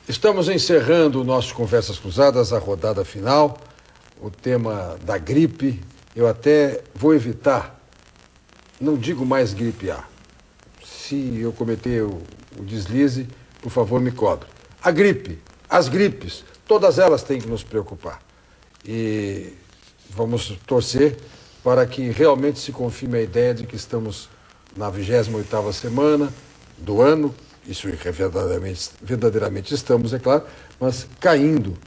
Estamos encerrando o nosso Conversas Cruzadas, a rodada final, o tema da gripe. Eu até vou evitar, não digo mais gripe A. Se eu cometer o deslize, por favor, me cobre. A gripe, as gripes, todas elas têm que nos preocupar. E vamos torcer para que realmente se confirme a ideia de que estamos na 28ª semana do ano. Isso verdadeiramente estamos, é claro, mas caindo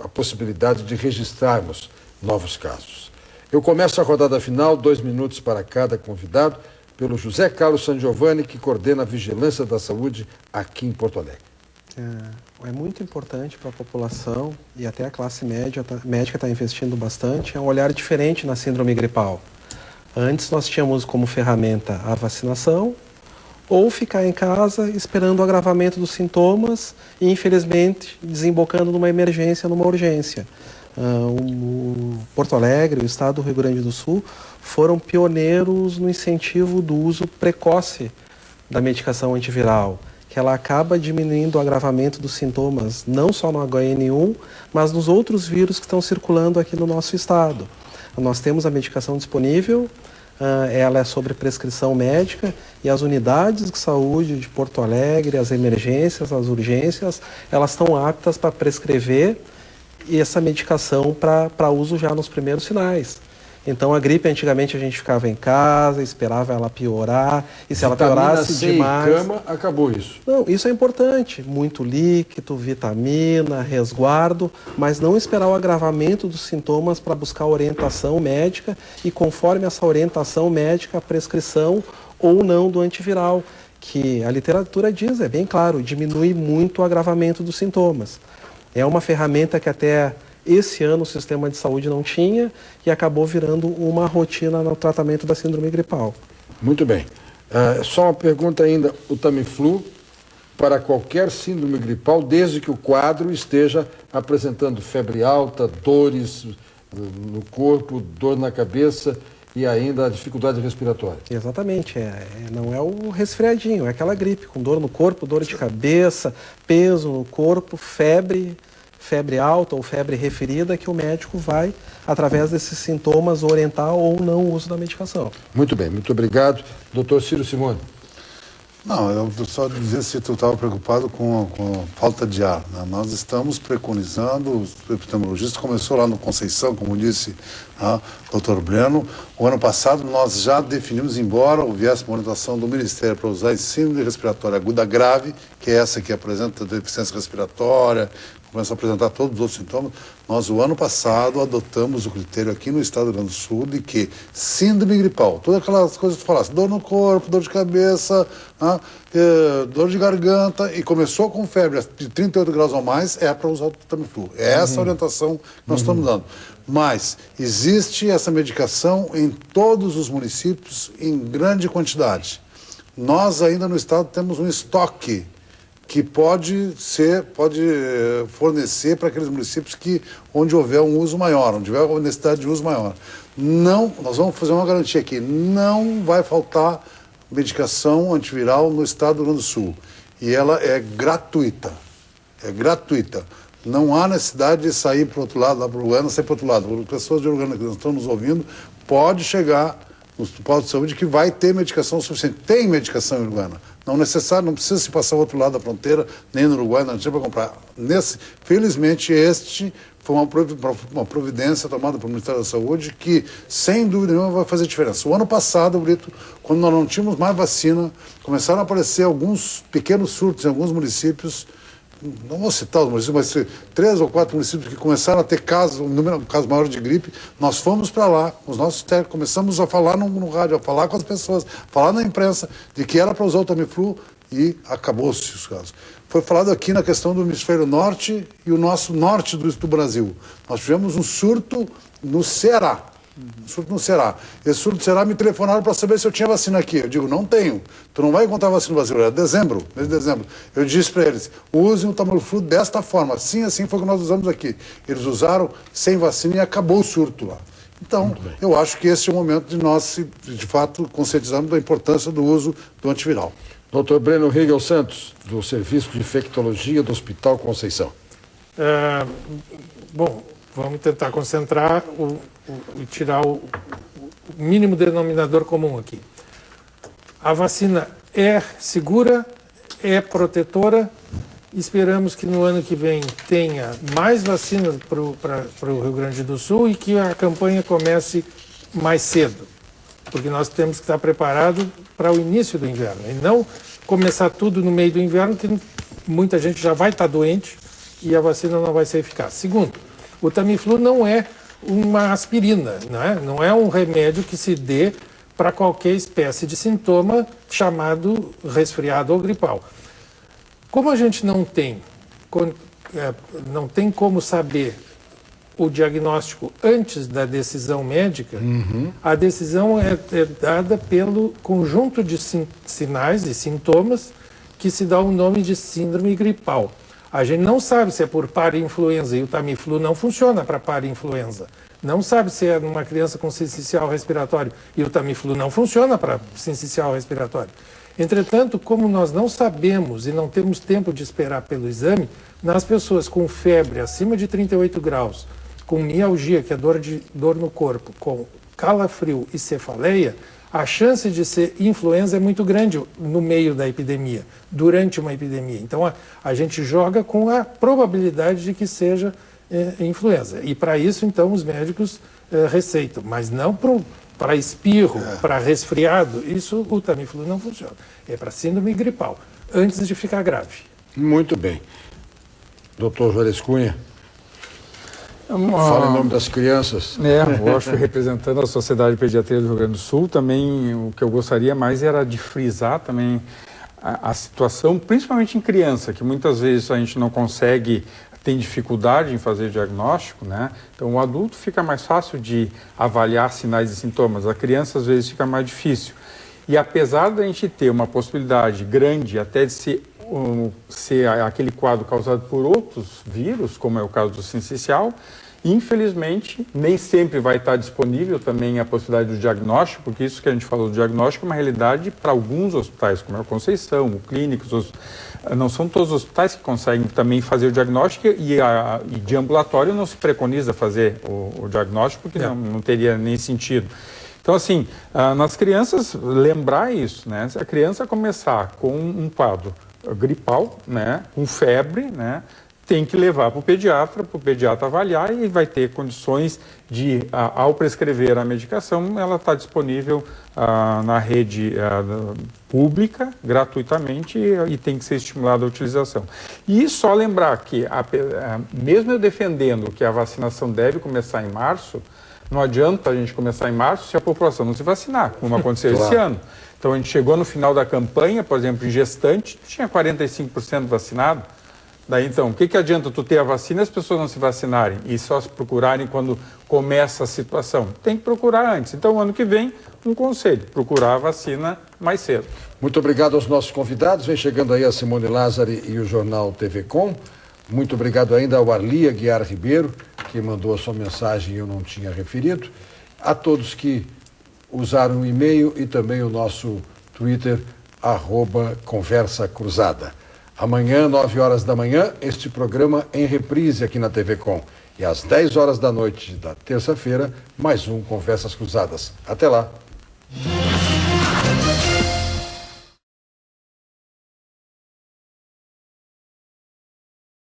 a possibilidade de registrarmos novos casos. Eu começo a rodada final, 2 minutos para cada convidado, pelo José Carlos Sangiovanni, que coordena a Vigilância da Saúde aqui em Porto Alegre. É muito importante para a população, e até a classe médica está investindo bastante, é um olhar diferente na síndrome gripal. Antes nós tínhamos como ferramenta a vacinação, ou ficar em casa esperando o agravamento dos sintomas e, infelizmente, desembocando numa emergência, numa urgência. O Porto Alegre, o estado do Rio Grande do Sul, foram pioneiros no incentivo do uso precoce da medicação antiviral, que ela acaba diminuindo o agravamento dos sintomas, não só no H1N1, mas nos outros vírus que estão circulando aqui no nosso estado. Nós temos a medicação disponível, ela é sobre prescrição médica e as unidades de saúde de Porto Alegre, as emergências, as urgências, elas estão aptas para prescrever essa medicação para uso já nos primeiros sinais. Então a gripe antigamente a gente ficava em casa, esperava ela piorar, e se ela piorasse demais... cama, acabou isso. Não, isso é importante, muito líquido, vitamina, resguardo, mas não esperar o agravamento dos sintomas para buscar orientação médica e conforme essa orientação médica, a prescrição ou não do antiviral, que a literatura diz, é bem claro, diminui muito o agravamento dos sintomas. É uma ferramenta que até esse ano o sistema de saúde não tinha e acabou virando uma rotina no tratamento da síndrome gripal. Muito bem. Só uma pergunta ainda. O Tamiflu para qualquer síndrome gripal, desde que o quadro esteja apresentando febre alta, dores no corpo, dor na cabeça e ainda a dificuldade respiratória. Exatamente. Não é o resfriadinho, é aquela gripe com dor no corpo, dor de cabeça, peso no corpo, febre alta ou febre referida, que o médico vai, através desses sintomas, orientar ou não o uso da medicação. Muito bem, muito obrigado. Doutor Ciro Simone. Não, eu só dizer se tu estava preocupado com a falta de ar. Né? Nós estamos preconizando, o epidemiologista começou lá no Conceição, como disse o Dr. Breno. O ano passado nós já definimos, embora houvesse uma orientação do Ministério para usar a síndrome respiratória aguda grave, que é essa que apresenta deficiência respiratória, começa a apresentar todos os outros sintomas. Nós, o ano passado, adotamos o critério aqui no estado do Rio Grande do Sul de que síndrome gripal, todas aquelas coisas que tu falaste, dor no corpo, dor de cabeça, dor de garganta, e começou com febre de 38 graus ou mais, é para usar o Tamiflu. É essa a orientação que nós estamos dando. Mas existe essa medicação em todos os municípios em grande quantidade. Nós ainda no estado temos um estoque que pode fornecer para aqueles municípios onde houver um uso maior, onde houver uma necessidade de uso maior. Não, nós vamos fazer uma garantia aqui, não vai faltar medicação antiviral no estado do Rio Grande do Sul. E ela é gratuita, Não há necessidade de sair para o outro lado, lá para o Uruguaiana, sair para o outro lado. As pessoas de Uruguaiana que estão nos ouvindo, pode chegar no posto de saúde que vai ter medicação suficiente. Tem medicação em Uruguaiana. Não necessário, não precisa se passar ao outro lado da fronteira, nem no Uruguai, não tinha para comprar. Felizmente, este foi uma providência tomada pelo Ministério da Saúde que, sem dúvida nenhuma, vai fazer diferença. O ano passado, Brito, quando nós não tínhamos mais vacina, começaram a aparecer alguns pequenos surtos em alguns municípios, não vou citar os municípios, mas 3 ou 4 municípios que começaram a ter casos, um caso maior de gripe. Nós fomos para lá, os nossos técnicos, começamos a falar no rádio, a falar com as pessoas, falar na imprensa de que era para usar o Tamiflu e acabou-se os casos. Foi falado aqui na questão do hemisfério norte e o nosso norte do Brasil. Nós tivemos um surto no Ceará. Esse surto no Ceará me telefonaram para saber se eu tinha vacina aqui. Eu digo, não tenho. Tu não vai encontrar vacina no Brasil. Era mês de dezembro. Eu disse para eles, usem o Tamiflu desta forma. Assim foi o que nós usamos aqui. Eles usaram sem vacina e acabou o surto lá. Então, eu acho que esse é o momento de nós, de fato, conscientizarmos da importância do uso do antiviral. Dr. Breno Hegel Santos, do Serviço de Infectologia do Hospital Conceição. Bom, vamos tentar concentrar e tirar o mínimo denominador comum aqui. A vacina é segura, é protetora. Esperamos que no ano que vem tenha mais vacinas para o Rio Grande do Sul e que a campanha comece mais cedo, porque nós temos que estar preparados para o início do inverno e não começar tudo no meio do inverno, que muita gente já vai estar doente e a vacina não vai ser eficaz. Segundo, o Tamiflu não é uma aspirina, não é um remédio que se dê para qualquer espécie de sintoma chamado resfriado ou gripal. Como a gente não tem como saber o diagnóstico antes da decisão médica, a decisão é dada pelo conjunto de sinais e sintomas que se dá o nome de síndrome gripal. A gente não sabe se é por parainfluenza, e o Tamiflu não funciona para parainfluenza. Não sabe se é numa criança com sincicial respiratório, e o Tamiflu não funciona para sincicial respiratório. Entretanto, como nós não sabemos e não temos tempo de esperar pelo exame, nas pessoas com febre acima de 38 graus, com mialgia, que é dor no corpo, com calafrio e cefaleia, a chance de ser influenza é muito grande no meio da epidemia, durante uma epidemia. Então, a gente joga com a probabilidade de que seja influenza. E para isso, então, os médicos receitam, mas não para espirro, para resfriado. Isso, o Tamiflu não funciona. É para síndrome gripal, antes de ficar grave. Muito bem. Doutor Juarez Cunha. Fala em nome das crianças. Eu acho que representando a Sociedade de Pediatria do Rio Grande do Sul, também o que eu gostaria mais era de frisar também a situação, principalmente em criança, que muitas vezes a gente não consegue, tem dificuldade em fazer diagnóstico, né? Então o adulto fica mais fácil de avaliar sinais e sintomas, a criança às vezes fica mais difícil. E apesar da gente ter uma possibilidade grande até de ser aquele quadro causado por outros vírus, como é o caso do sincicial, infelizmente nem sempre vai estar disponível também a possibilidade do diagnóstico, porque isso que a gente falou do diagnóstico é uma realidade para alguns hospitais, como é o Conceição, o Clínicos, não são todos os hospitais que conseguem também fazer o diagnóstico e de ambulatório não se preconiza fazer o diagnóstico, porque não teria nem sentido. Então, assim, nas crianças, lembrar isso, né? Se a criança começar com um quadro gripal, né, com febre, né, tem que levar para o pediatra avaliar e vai ter condições de, ao prescrever a medicação, ela está disponível na rede pública, gratuitamente, e tem que ser estimulada a utilização. E só lembrar que, mesmo eu defendendo que a vacinação deve começar em março, não adianta a gente começar em março se a população não se vacinar, como aconteceu esse ano. Então, a gente chegou no final da campanha, por exemplo, em gestante, tinha 45% vacinado. Daí, então, o que adianta tu ter a vacina e as pessoas não se vacinarem e só se procurarem quando começa a situação? Tem que procurar antes. Então, ano que vem, um conselho, procurar a vacina mais cedo. Muito obrigado aos nossos convidados. Vem chegando aí a Simone Lázari e o Jornal TV Com. Muito obrigado ainda ao Arli Aguiar Ribeiro, que mandou a sua mensagem e eu não tinha referido. A todos que usaram o e-mail e também o nosso Twitter, @Conversa Cruzada. Amanhã, 9 horas da manhã, este programa em reprise aqui na TV Com. E às 10 horas da noite da terça-feira, mais um Conversas Cruzadas. Até lá.